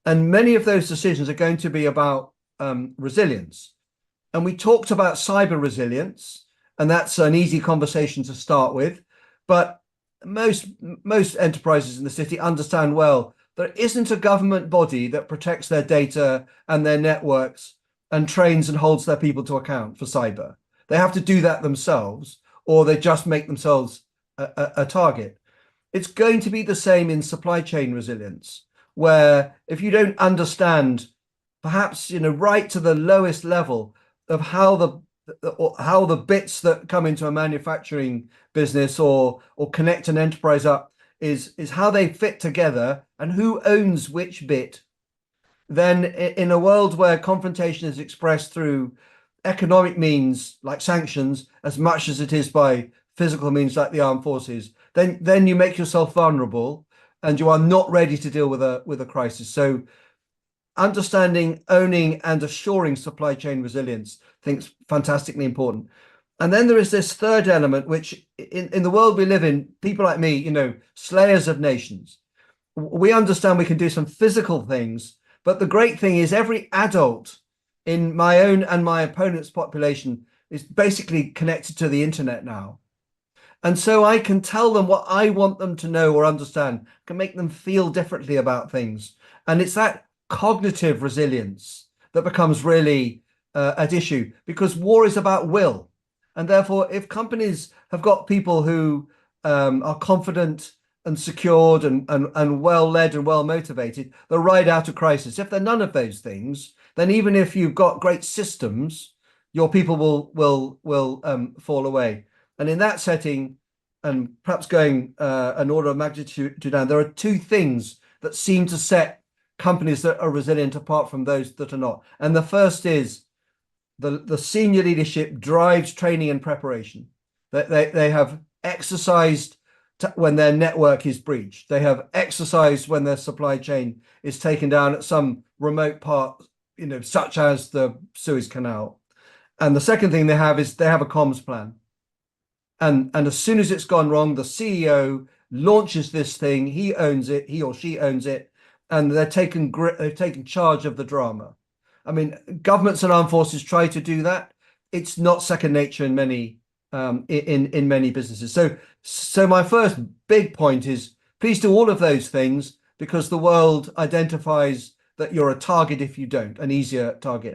And many of those decisions are going to be about resilience. And we talked about cyber resilience, and that's an easy conversation to start with. But most enterprises in the city understand well there isn't a government body that protects their data and their networks and trains and holds their people to account for cyber. They have to do that themselves, or they just make themselves a target. It's going to be the same in supply chain resilience, where if you don't understand, perhaps right to the lowest level of how the bits that come into a manufacturing business or connect an enterprise up is how they fit together and who owns which bit, then in a world where confrontation is expressed through economic means like sanctions as much as it is by physical means like the armed forces, then you make yourself vulnerable and you are not ready to deal with a crisis. So understanding, owning, and assuring supply chain resilience, I think is fantastically important. And then there is this third element, which in the world we live in, people like me, slayers of nations, we understand we can do some physical things, but the great thing is every adult in my own and my opponent's population is basically connected to the internet now. And so I can tell them what I want them to know or understand, can make them feel differently about things. And it's that cognitive resilience that becomes really at issue, because war is about will. And therefore, if companies have got people who are confident and secured and well led and well motivated, they'll ride out a crisis. If they're none of those things, then even if you've got great systems, your people will fall away. And in that setting, and perhaps going an order of magnitude down, there are two things that seem to set companies that are resilient apart from those that are not. And the first is the senior leadership drives training and preparation. They have exercised when their network is breached. They have exercised when their supply chain is taken down at some remote part, such as the Suez Canal. And the second thing they have is they have a comms plan. And as soon as it's gone wrong, the CEO launches this thing. He owns it. He or she owns it, and they've taken charge of the drama. I mean, governments and armed forces try to do that. It's not second nature in many in many businesses. So my first big point is please do all of those things, because the world identifies that you're a target if you don't, an easier target.